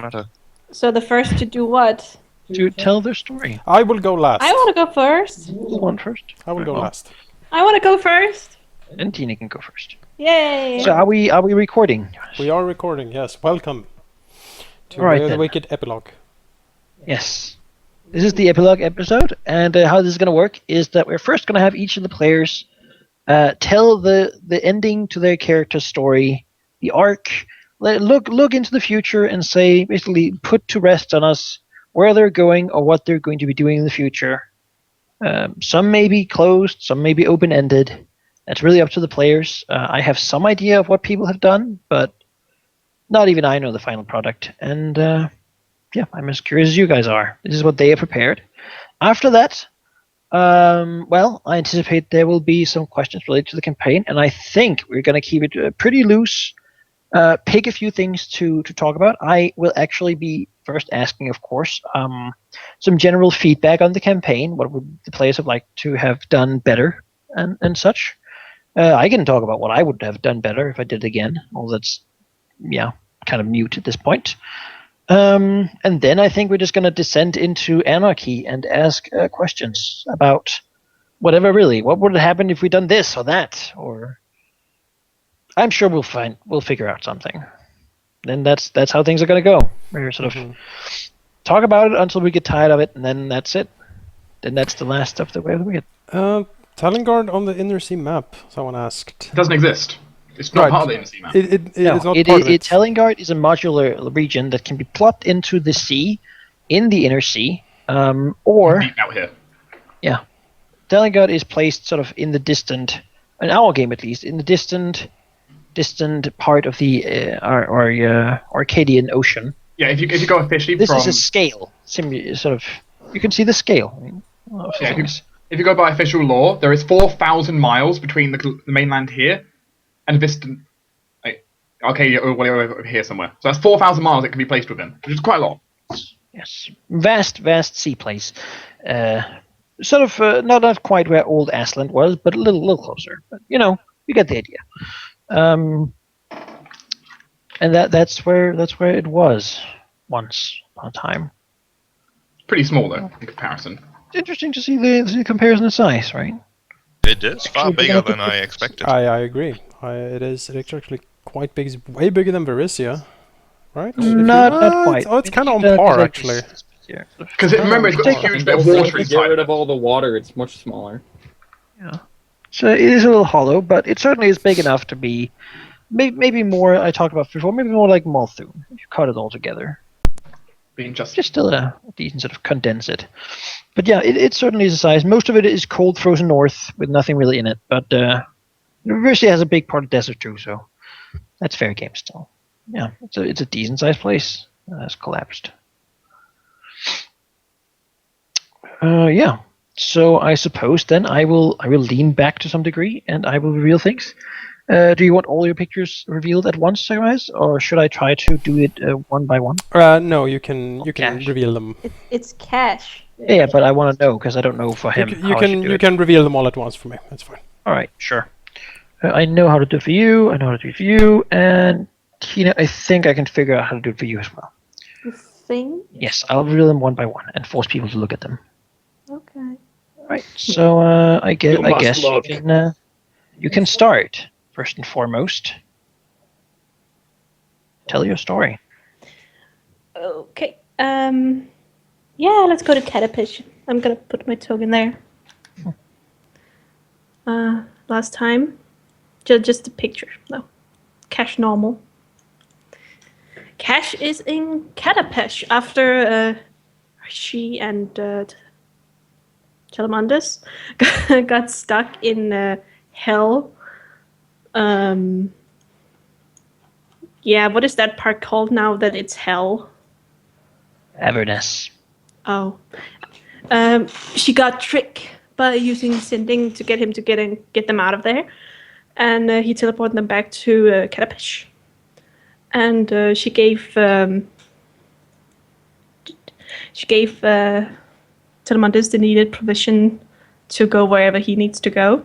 matter. So the first to do what? To tell their story. I will go last. I want to go first. Who won first? I will go last. I want to go first. And Tine can go first. Yay! So are we recording? We are recording, yes. Welcome to All right, the then. Wicked Epilogue. Yes. This is the epilogue episode, and how this is going to work is that we're first going to have each of the players tell the ending to their character's story, the arc, look into the future and say, basically, put to rest on us where they're going or what they're going to be doing in the future. Some may be closed, some may be open-ended. That's really up to the players. I have some idea of what people have done, but not even I know the final product. And yeah, I'm as curious as you guys are. This is what they have prepared. After that, well, I anticipate there will be some questions related to the campaign, and I think we're going to keep it pretty loose. Pick a few things to talk about. I will actually be first asking, of course, some general feedback on the campaign. What would the players have liked to have done better and such. I can talk about what I would have done better if I did it again. Well, that's, yeah, kind of mute at this point. And then I think we're just going to descend into anarchy and ask questions about whatever, really. What would have happened if we'd done this or that? Or I'm sure we'll figure out something. Then that's how things are going to go. We're sort of talk about it until we get tired of it, and then that's it. Then that's the last of the way we get. Talengard on the Inner Sea map, someone asked. It doesn't exist. It's not part of the Inner Sea map. It's not part of it. Talengard is a modular region that can be plopped into the sea, in the Inner Sea, or... Deep out here. Yeah. Talengard is placed sort of in the distant, in our game at least, in the distant part of the Arcadian Ocean. Yeah, if you go officially this from... is a scale. Sort of, you can see the scale. I mean, if you go by official law, there is 4,000 miles between the mainland here and distant... Okay, over here somewhere. So that's 4,000 miles it can be placed within, which is quite a lot. Yes. Vast sea place. Sort of not quite where old Asland was, but a little closer. But, you get the idea. And that's where it was once upon a time. Pretty small though, in comparison. It's interesting to see the comparison of size, right? It is far bigger than I expected. I agree. It is actually quite big. It's way bigger than Varisia, right? Not quite. Oh, it's kind of on par actually. Because remember, it's got a huge bit of water Get inside. rid of all the water, it's much smaller. Yeah. So it is a little hollow, but it certainly is big enough to be maybe more. I talked about before, maybe more like Multhune if you cut it all together. Being just still a decent sort of condense it. But yeah, it certainly is a size. Most of it is cold, frozen north with nothing really in it. But University has a big part of desert too, so that's fair game still. Yeah, it's a decent sized place. It's collapsed. Yeah. So I suppose then I will lean back to some degree and I will reveal things. Do you want all your pictures revealed at once, guys, or should I try to do it one by one? No, you can reveal them. It's Kash. Yeah, but I want to know because I don't know for him. You can reveal them all at once for me. That's fine. All right, sure. I know how to do it for you. I know how to do it for you, and Tina, I think I can figure out how to do it for you as well. You think? Yes, I'll reveal them one by one and force people to look at them. Okay. All right. So I guess you can start. First and foremost, tell your story. Okay. Yeah, let's go to Catapish. I'm gonna put my token there. Last time, just a picture. No, Kash normal. Kash is in Catapish after she and Chalamandus got stuck in hell. Yeah, what is that part called now that it's hell? Avernus. Oh. She got tricked by using sending to get him to get them out of there. And he teleported them back to Catapish. And she gave Telemandus the needed provision to go wherever he needs to go.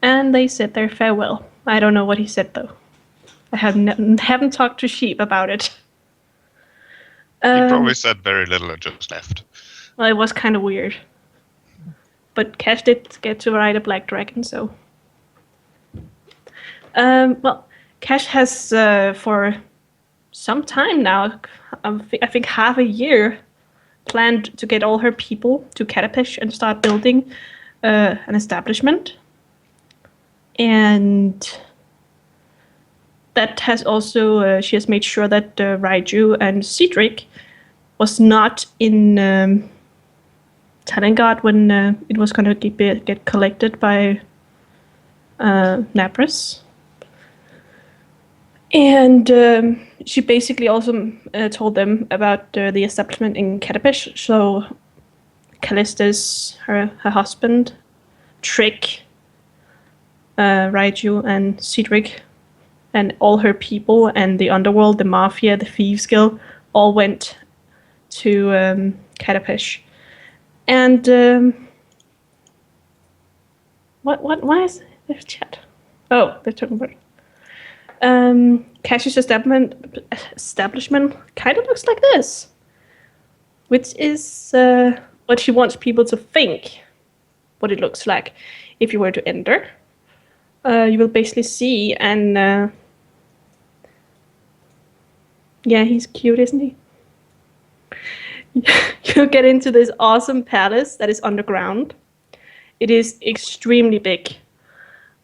And they said their farewell. I don't know what he said though. I haven't talked to Sheep about it. He probably said very little and just left. Well, it was kind of weird. But Kash did get to ride a black dragon, so. Well, Kash has for some time now, I think half a year, planned to get all her people to Katapesh and start building an establishment. And that has also, she has made sure that Raiju and Cedric was not in Talengard when it was going to get collected by Napris. And she basically also told them about the establishment in Katapesh. So Callistus, her husband, Trick, Raiju, and Cedric, and all her people, and the underworld, the mafia, the thieves guild, all went to Katapesh. And why is there chat? Oh, they're talking about Kash's establishment kind of looks like this, which is what she wants people to think what it looks like if you were to enter. You will basically see, and yeah, he's cute, isn't he? You'll get into this awesome palace that is underground. It is extremely big.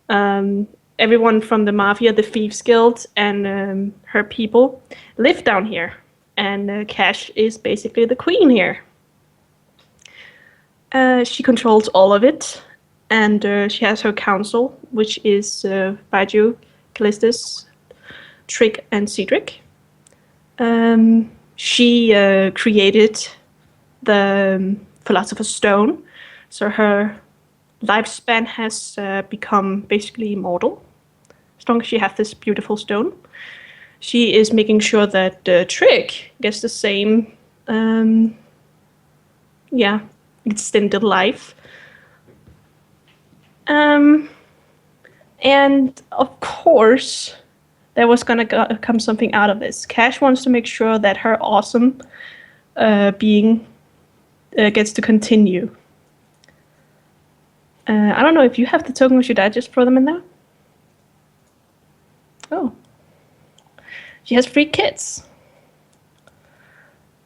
Everyone from the mafia, the thieves guild, and her people live down here. And Kash is basically the queen here. She controls all of it. And she has her council, which is Raiju, Callistus, Trick, and Cedric. She created the Philosopher's Stone, so her lifespan has become basically immortal, as long as she has this beautiful stone. She is making sure that Trick gets the same, extended life. And of course, there was gonna come something out of this. Kash wants to make sure that her awesome being gets to continue. I don't know if you have the token, or should I just throw them in there? Oh. She has 3 kids.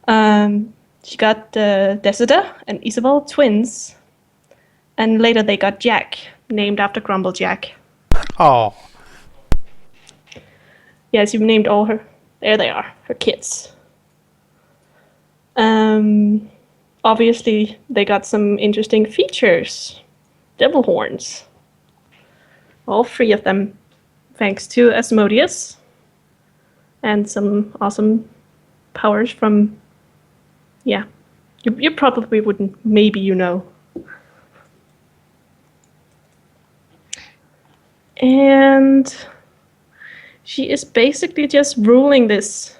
She got Desida and Isabel, twins. And later they got Jack, named after Grumble Jack. Oh. Yes, you've named all her. There they are, her kids. Obviously, they got some interesting features. Devil horns. All 3 of them, thanks to Asmodeus. And some awesome powers from... Yeah. You probably wouldn't. Maybe you know. And she is basically just ruling this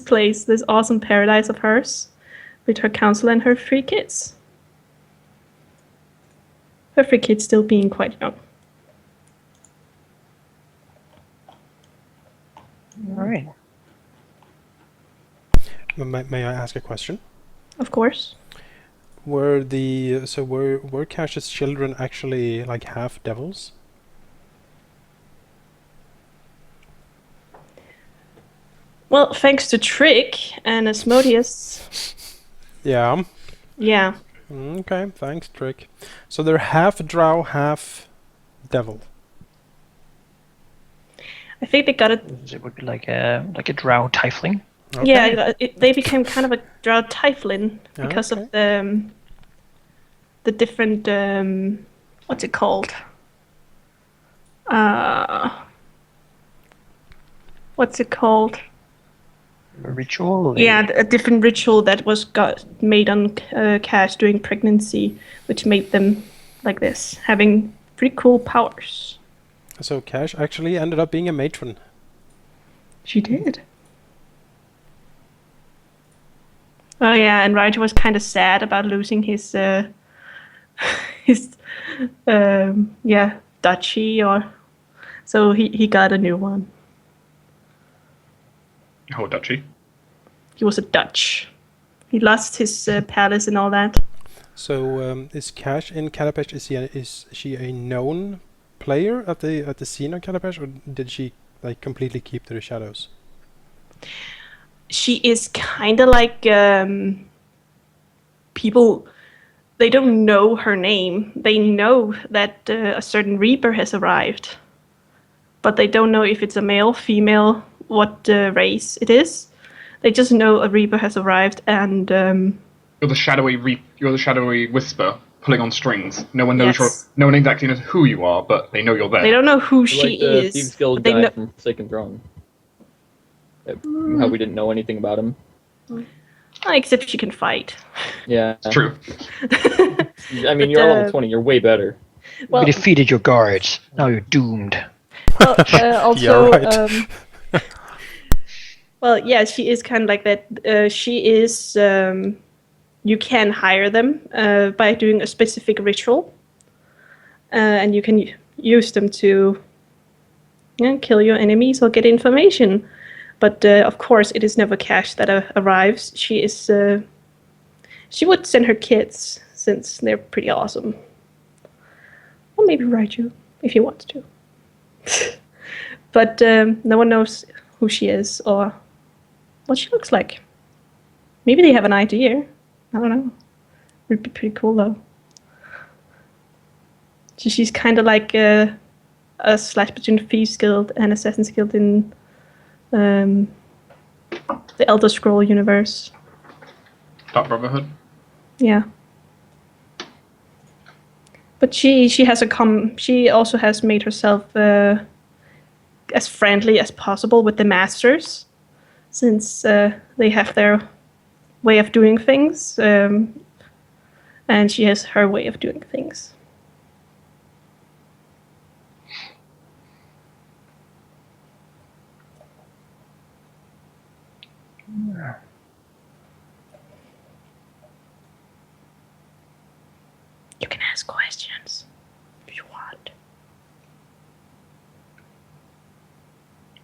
place, this awesome paradise of hers, with her council and her 3 kids. Her 3 kids still being quite young. All right. May I ask a question? Of course. Were Kash's children actually like half devils? Well, thanks to Trick and Asmodeus. Yeah. Yeah. Okay, thanks, Trick. So they're half drow, half devil. I think they got it. It would be like a drow tiefling. Okay. Yeah, they became kind of a drow tiefling because of the different what's it called? What's it called? A ritual? Yeah, a different ritual that was made on Kash during pregnancy, which made them like this, having pretty cool powers. So Kash actually ended up being a matron. She did. Oh yeah, and Raiju was kind of sad about losing his duchy, or so he got a new one. Oh, duchy. he was a Dutch. He lost his palace and all that. So is Kash in Kalapesh? Is she a known player at the scene of Kalapesh, or did she like completely keep to the shadows? She is kind of like people. They don't know her name. They know that a certain Reaper has arrived, but they don't know if it's a male, female, what race it is. They just know a Reaper has arrived, and You're the shadowy whisper pulling on strings. No one knows Yes. no one exactly knows who you are, but they know you're there. they don't know who You're she like the is. Thieves Guild But they guy know. from Forsaken Throne. How we didn't know anything about him. Except she can fight. Yeah. It's true. I mean, But, you're level 20. You're way better. Well, We defeated your guards. Now you're doomed. well also, Yeah, right. well, yeah, she is kind of like that. She is. You can hire them by doing a specific ritual, and you can use them to kill your enemies or get information. But of course, it is never Kash that arrives. She is. She would send her kids since they're pretty awesome. Or maybe Raiju if you want to. But no one knows who she is or what she looks like. Maybe they have an idea. I don't know. Would be pretty cool though. So she's kind of like a slash between Thieves Guild and Assassin's Guild in the Elder Scroll universe. Dark Brotherhood. Yeah. But she has she also has made herself as friendly as possible with the masters, since they have their way of doing things, and she has her way of doing things. You can ask questions if you want.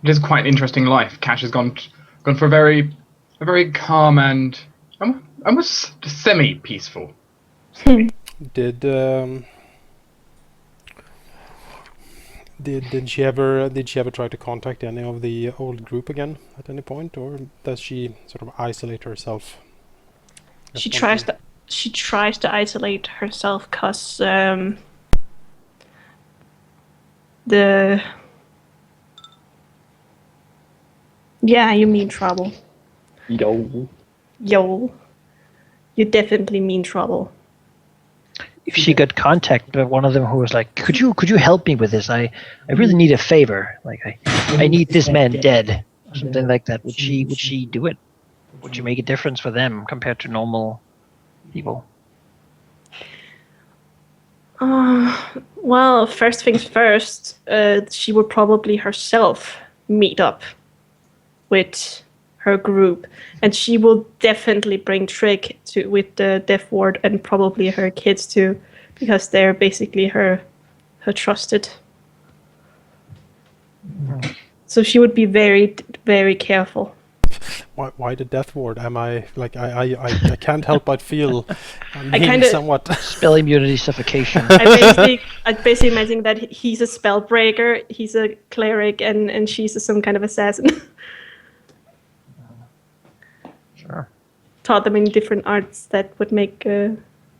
It is quite an interesting life. Kash has gone for a very calm and almost semi-peaceful. Did she ever try to contact any of the old group again at any point, or does she sort of isolate herself? She tries to isolate herself because the you mean trouble. Yo. You definitely mean trouble. If she got contact by one of them who was like, could you help me with this? I really need a favor. Like I need this man dead. Or something like that. Would she do it? Would she make a difference for them compared to normal people? Well, first things first, she would probably herself meet up with her group, and she will definitely bring Trick with the Death Ward and probably her kids too, because they're basically her trusted. So she would be very, very careful. Why the Death Ward? Am I like I can't help but feel I'm I being kinda- somewhat. Spell immunity suffocation. I basically imagine that he's a spellbreaker, he's a cleric, and she's some kind of assassin. Sure. Taught them in different arts that would make.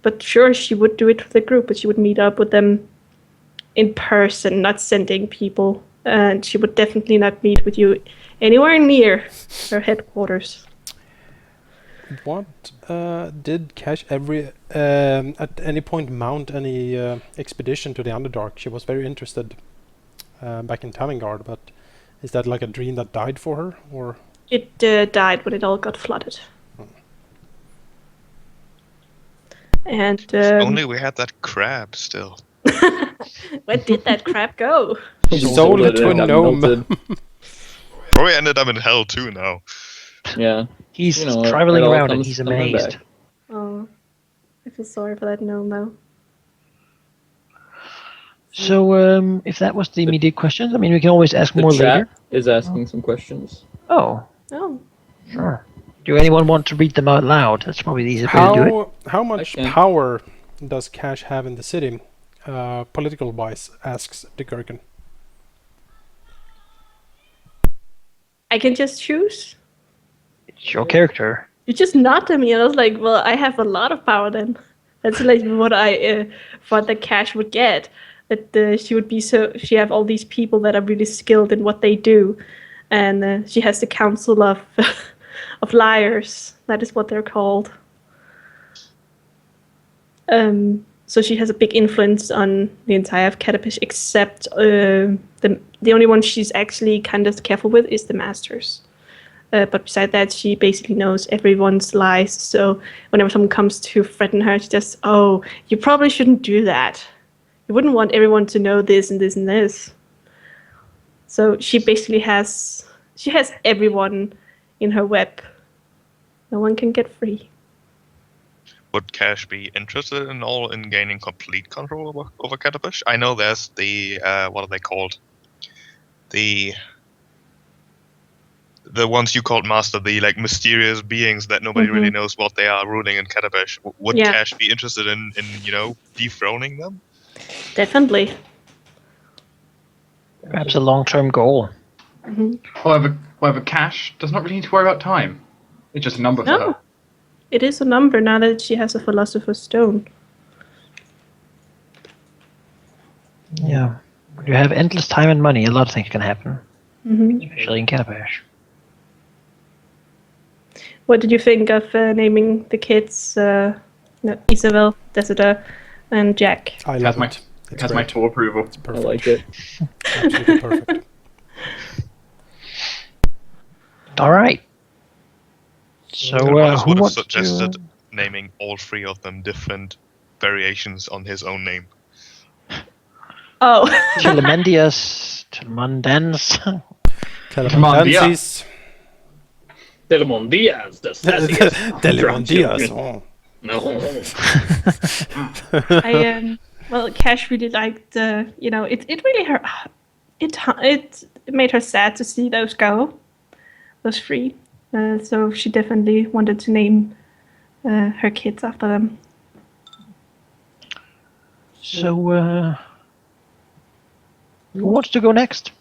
But sure, she would do it with the group, but she would meet up with them in person, not sending people. And she would definitely not meet with you anywhere near her headquarters. What did Kash ever at any point mount any expedition to the Underdark? She was very interested back in Talengard, but is that like a dream that died for her, or? It died when it all got flooded. And If only we had that crab still. where did that crab go? Sold it to a got gnome. melted. Probably ended up in hell too now. Yeah. He's You know, traveling it all around and comes he's coming amazed. back. Oh, I feel sorry for that gnome though. So, if that was the immediate questions, I mean, we can always ask The more chat later. is asking some questions. Oh, Oh, sure. Do anyone want to read them out loud? That's probably the easiest way to do it. How much can. power does Kash have in the city, political wise? Asks the Gherkin. I can just choose. It's your character. You just nod at me, and I was like, "Well, I have a lot of power then." That's like what I thought that Kash would get. That she would be she have all these people that are really skilled in what they do, and she has the council of of liars. That is what they're called. So she has a big influence on the entire of Catapish, except the only one she's actually kind of careful with is the masters. But beside that, she basically knows everyone's lies. So whenever someone comes to threaten her, she just, "Oh, you probably shouldn't do that. You wouldn't want everyone to know this and this and this." So she basically has everyone in her web. No one can get free. Would Kash be interested in gaining complete control over Catapish? I know there's the what are they called? The ones you called master, the like mysterious beings that nobody really knows what they are ruling in Catapish. Would Yeah. Kash be interested in dethroning them? Definitely. Perhaps a long-term goal. However, Kash does not really need to worry about time. It's just a number for her. No. It is a number now that she has a Philosopher's Stone. Yeah. When you have endless time and money, a lot of things can happen. Mm-hmm. Especially in Catapash. What did you think of naming the kids Isabel, Desida, and Jack? I It love has my, it. it has my full approval. It's I perfect. like it. Absolutely perfect. All right. So, Carlos who would have wants suggested to... naming all three of them different variations on his own name. Oh. Telemendius, Telemundans. Telemondensis. Telemon Diaz, the sassiest. Telemondias. Oh. No. Well, Kash really liked, it really hurt. It made her sad to see those go, those three. So she definitely wanted to name her kids after them. So, who wants to go next?